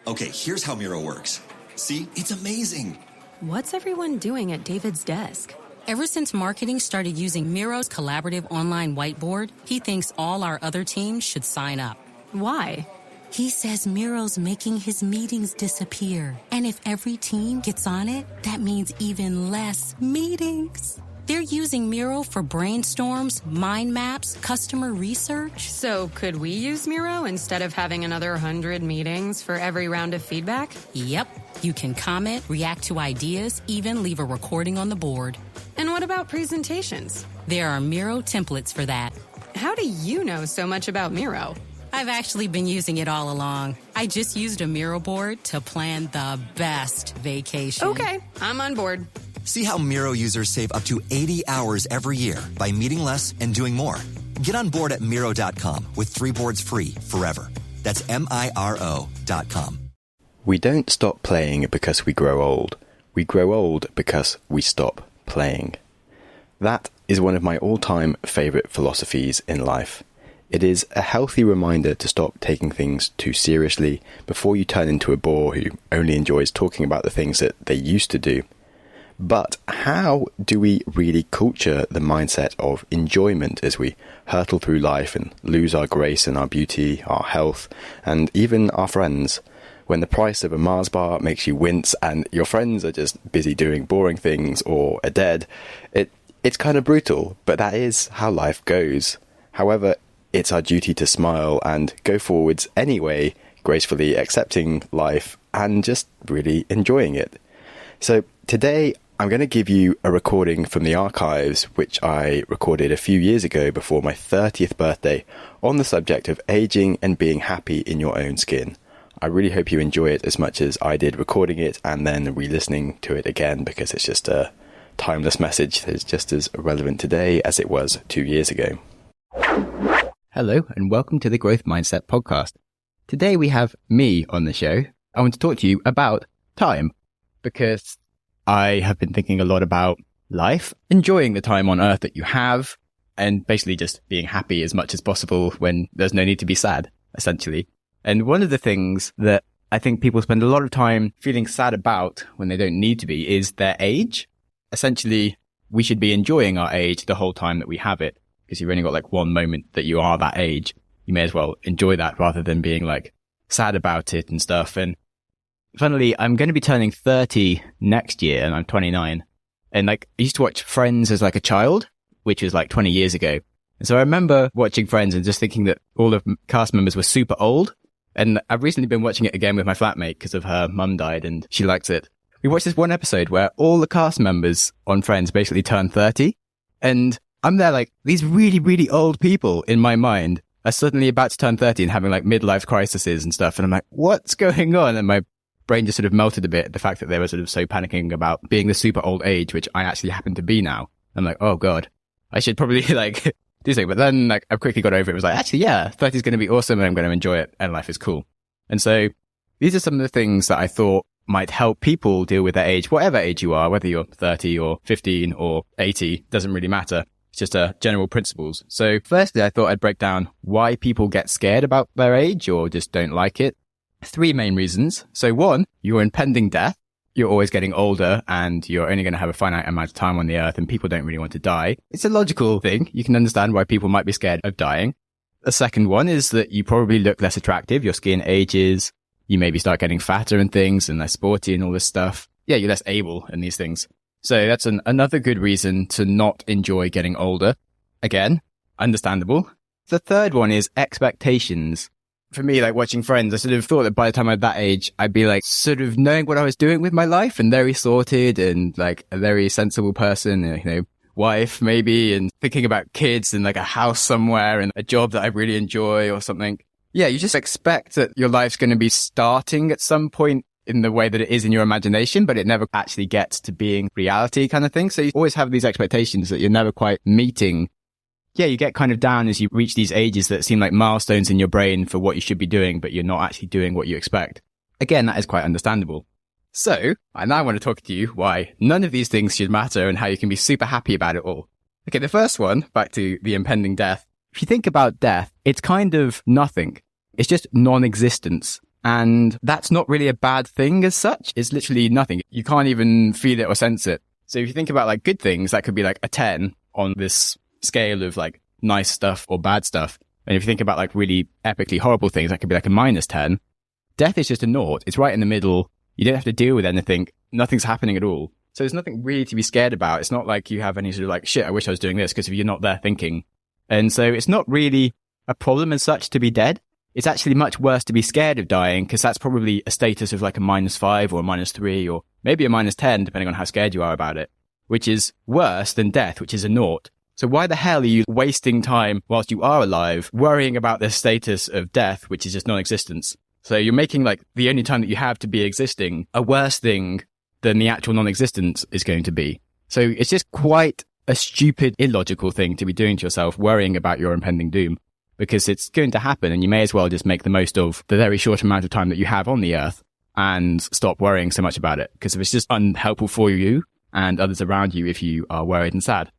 Okay, here's how Miro works. See, it's amazing. What's everyone doing at David's desk? Ever since marketing started using Miro's collaborative online whiteboard, he thinks all our other teams should sign up. Why? He says Miro's making his meetings disappear. And if every team gets on it, that means even less meetings. They're using Miro for brainstorms, mind maps, customer research. So could we use Miro instead of having another 100 meetings for every round of feedback? Yep. You can comment, react to ideas, even leave a recording on the board. And what about presentations? There are Miro templates for that. How do you know so much about Miro? I've actually been using it all along. I just used a Miro board to plan the best vacation. Okay, I'm on board. See how Miro users save up to 80 hours every year by meeting less and doing more. Get on board at Miro.com with 3 boards free forever. That's MIRO.com. We don't stop playing because we grow old. We grow old because we stop playing. That is one of my all-time favourite philosophies in life. It is a healthy reminder to stop taking things too seriously before you turn into a bore who only enjoys talking about the things that they used to do. But how do we really culture the mindset of enjoyment as we hurtle through life and lose our grace and our beauty, our health, and even our friends, when the price of a Mars bar makes you wince and your friends are just busy doing boring things or are dead? It's kind of brutal, but that is how life goes. However, it's our duty to smile and go forwards anyway, gracefully accepting life and just really enjoying it. So today, I'm going to give you a recording from the archives, which I recorded a few years ago before my 30th birthday, on the subject of aging and being happy in your own skin. I really hope you enjoy it as much as I did recording it and then re-listening to it again, because it's just a timeless message that is just as relevant today as it was 2 years ago. Hello and welcome to the Growth Mindset Podcast. Today we have me on the show. I want to talk to you about time, because I have been thinking a lot about life, enjoying the time on earth that you have, and basically just being happy as much as possible when there's no need to be sad, essentially. And one of the things that I think people spend a lot of time feeling sad about when they don't need to be is their age. Essentially, we should be enjoying our age the whole time that we have it, because you've only got like one moment that you are that age. You may as well enjoy that rather than being like sad about it and stuff. And funnily, I'm going to be turning 30 next year and I'm 29. And like, I used to watch Friends as like a child, which was like 20 years ago. And so I remember watching Friends and just thinking that all of the cast members were super old. And I've recently been watching it again with my flatmate because of her mum died and she likes it. We watched this one episode where all the cast members on Friends basically turned 30. And I'm there like, these really, really old people in my mind are suddenly about to turn 30 and having like midlife crises and stuff. And I'm like, what's going on? And my brain just sort of melted a bit at the fact that they were sort of so panicking about being the super old age, which I actually happen to be now. I'm like, oh God, I should probably like do something. But then like I've quickly got over it. It was like, actually, yeah, 30 is going to be awesome and I'm going to enjoy it and life is cool. And so these are some of the things that I thought might help people deal with their age, whatever age you are, whether you're 30 or 15 or 80, doesn't really matter. It's just general principles. So firstly, I thought I'd break down why people get scared about their age or just don't like it. 3 main reasons. So 1, your impending death. You're always getting older and you're only going to have a finite amount of time on the earth and people don't really want to die. It's a logical thing. You can understand why people might be scared of dying. The second one is that you probably look less attractive. Your skin ages. You maybe start getting fatter and things and less sporty and all this stuff. Yeah, you're less able in these things. So that's another good reason to not enjoy getting older. Again, understandable. The third one is expectations. For me, like watching Friends, I sort of thought that by the time I'm that age, I'd be like sort of knowing what I was doing with my life and very sorted and like a very sensible person, you know, wife maybe, and thinking about kids and like a house somewhere and a job that I really enjoy or something. Yeah, you just expect that your life's going to be starting at some point in the way that it is in your imagination, but it never actually gets to being reality kind of thing. So you always have these expectations that you're never quite meeting. Yeah, you get kind of down as you reach these ages that seem like milestones in your brain for what you should be doing, but you're not actually doing what you expect. Again, that is quite understandable. So I now want to talk to you why none of these things should matter and how you can be super happy about it all. Okay, the first one, back to the impending death. If you think about death, it's kind of nothing. It's just non-existence. And that's not really a bad thing as such. It's literally nothing. You can't even feel it or sense it. So if you think about like good things, that could be like a 10 on this scale of like nice stuff or bad stuff. And if you think about like really epically horrible things, that could be like a -10. Death is just a naught. It's right in the middle. You don't have to deal with anything. Nothing's happening at all. So there's nothing really to be scared about. It's not like you have any sort of like, shit, I wish I was doing this, because if you're not there thinking. And so it's not really a problem as such to be dead. It's actually much worse to be scared of dying, because that's probably a status of like a -5 or a -3 or maybe a -10, depending on how scared you are about it, which is worse than death, which is a naught. So why the hell are you wasting time whilst you are alive worrying about the status of death, which is just non-existence? So you're making like the only time that you have to be existing a worse thing than the actual non-existence is going to be. So it's just quite a stupid, illogical thing to be doing to yourself, worrying about your impending doom, because it's going to happen, and you may as well just make the most of the very short amount of time that you have on the earth and stop worrying so much about it. Because if it's just unhelpful for you and others around you if you are worried and sad.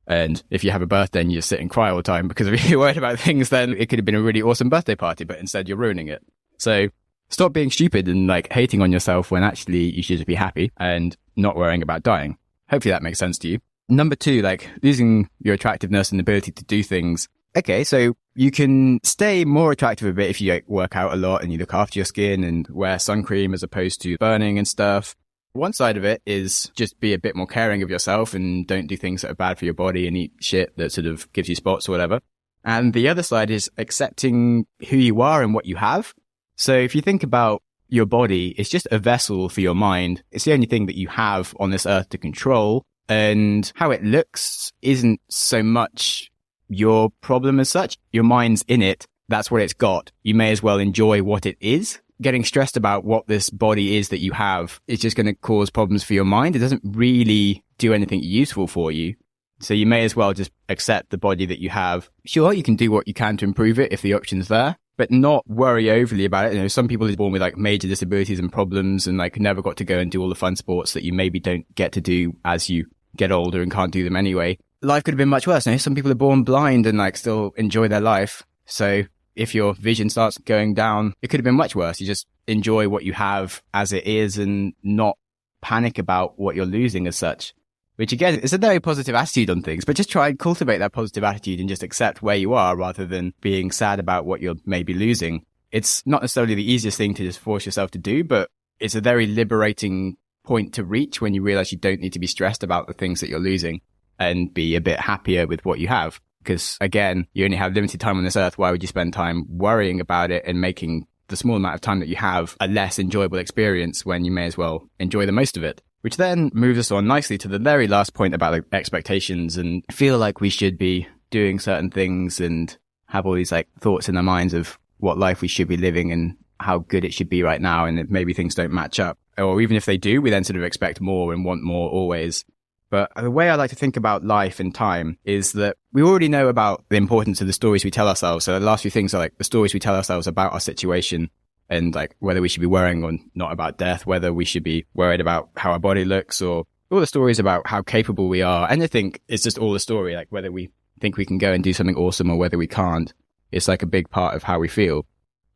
And if you have a birthday and you just sit and cry all the time because if you're worried about things, then it could have been a really awesome birthday party, but instead you're ruining it. So stop being stupid and like hating on yourself when actually you should just be happy and not worrying about dying. Hopefully that makes sense to you. Number 2, like losing your attractiveness and ability to do things. Okay, so you can stay more attractive a bit if you like, work out a lot and you look after your skin and wear sun cream as opposed to burning and stuff. One side of it is just be a bit more caring of yourself and don't do things that are bad for your body and eat shit that sort of gives you spots or whatever. And the other side is accepting who you are and what you have. So if you think about your body, it's just a vessel for your mind. It's the only thing that you have on this earth to control. And how it looks isn't so much your problem as such. Your mind's in it. That's what it's got. You may as well enjoy what it is. Getting stressed about what this body is that you have is just going to cause problems for your mind. It doesn't really do anything useful for you. So you may as well just accept the body that you have. Sure, you can do what you can to improve it if the option's there, but not worry overly about it. You know, some people are born with like major disabilities and problems and like never got to go and do all the fun sports that you maybe don't get to do as you get older and can't do them anyway. Life could have been much worse. You know, some people are born blind and like still enjoy their life. So if your vision starts going down, it could have been much worse. You just enjoy what you have as it is and not panic about what you're losing as such, which again is a very positive attitude on things, but just try and cultivate that positive attitude and just accept where you are rather than being sad about what you're maybe losing. It's not necessarily the easiest thing to just force yourself to do, but it's a very liberating point to reach when you realize you don't need to be stressed about the things that you're losing and be a bit happier with what you have. Because again, you only have limited time on this earth. Why would you spend time worrying about it and making the small amount of time that you have a less enjoyable experience when you may as well enjoy the most of it? Which then moves us on nicely to the very last point about like expectations and feel like we should be doing certain things and have all these like thoughts in our minds of what life we should be living and how good it should be right now. And if maybe things don't match up, or even if they do, we then sort of expect more and want more always. But the way I like to think about life and time is that we already know about the importance of the stories we tell ourselves. So the last few things are like the stories we tell ourselves about our situation and like whether we should be worrying or not about death, whether we should be worried about how our body looks, or all the stories about how capable we are. And I think it's just all a story, like whether we think we can go and do something awesome or whether we can't. It's like a big part of how we feel.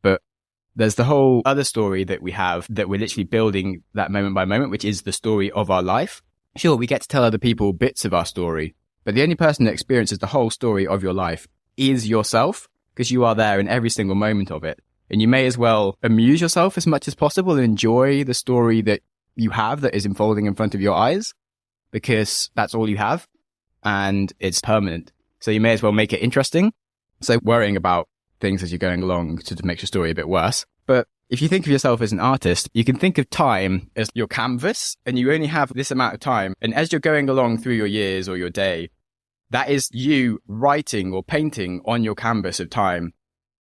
But there's the whole other story that we have that we're literally building that moment by moment, which is the story of our life. Sure, we get to tell other people bits of our story, but the only person that experiences the whole story of your life is yourself, because you are there in every single moment of it. And you may as well amuse yourself as much as possible and enjoy the story that you have that is unfolding in front of your eyes, because that's all you have and it's permanent. So you may as well make it interesting. So worrying about things as you're going along sort of makes your story a bit worse. But if you think of yourself as an artist, you can think of time as your canvas, and you only have this amount of time. And as you're going along through your years or your day, that is you writing or painting on your canvas of time.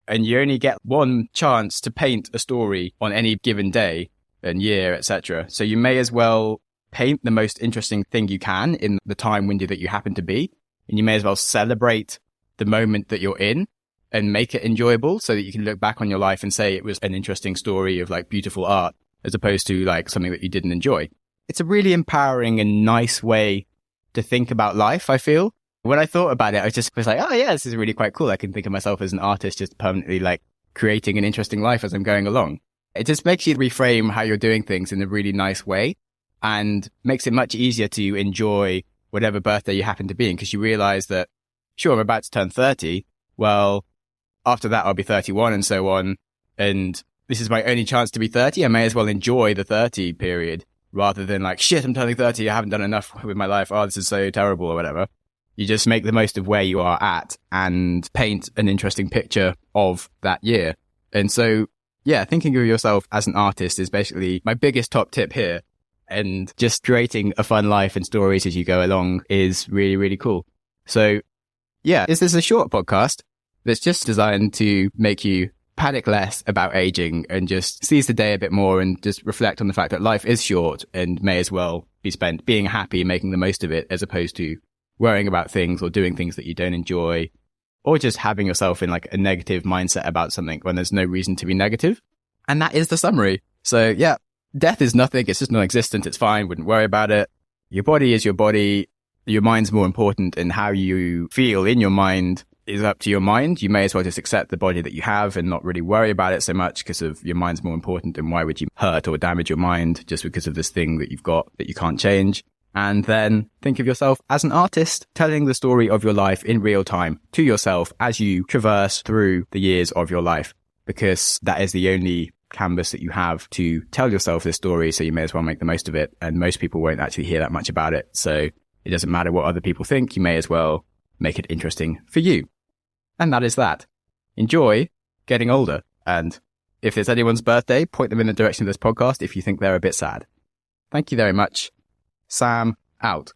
And you only get one chance to paint a story on any given day and year, etc. So you may as well paint the most interesting thing you can in the time window that you happen to be. And you may as well celebrate the moment that you're in and make it enjoyable so that you can look back on your life and say it was an interesting story of like beautiful art as opposed to like something that you didn't enjoy. It's a really empowering and nice way to think about life, I feel. When I thought about it, I just was like, oh yeah, this is really quite cool. I can think of myself as an artist just permanently like creating an interesting life as I'm going along. It just makes you reframe how you're doing things in a really nice way and makes it much easier to enjoy whatever birthday you happen to be in, because you realize that, sure, I'm about to turn 30. Well, after that, I'll be 31 and so on. And this is my only chance to be 30. I may as well enjoy the 30 period rather than like, shit, I'm turning 30. I haven't done enough with my life. Oh, this is so terrible or whatever. You just make the most of where you are at and paint an interesting picture of that year. And so, yeah, thinking of yourself as an artist is basically my biggest top tip here. And just creating a fun life and stories as you go along is really, really cool. So, yeah, this is a short podcast that's just designed to make you panic less about aging and just seize the day a bit more and just reflect on the fact that life is short and may as well be spent being happy, making the most of it, as opposed to worrying about things or doing things that you don't enjoy, or just having yourself in like a negative mindset about something when there's no reason to be negative. And that is the summary. So yeah, death is nothing. It's just non-existent. It's fine. Wouldn't worry about it. Your body is your body. Your mind's more important, and how you feel in your mind is up to your mind. You may as well just accept the body that you have and not really worry about it so much, because of your mind's more important. And why would you hurt or damage your mind just because of this thing that you've got that you can't change? And then think of yourself as an artist, telling the story of your life in real time to yourself as you traverse through the years of your life, because that is the only canvas that you have to tell yourself this story. So you may as well make the most of it. And most people won't actually hear that much about it. So it doesn't matter what other people think. You may as well make it interesting for you. And that is that. Enjoy getting older. And if it's anyone's birthday, point them in the direction of this podcast if you think they're a bit sad. Thank you very much. Sam out.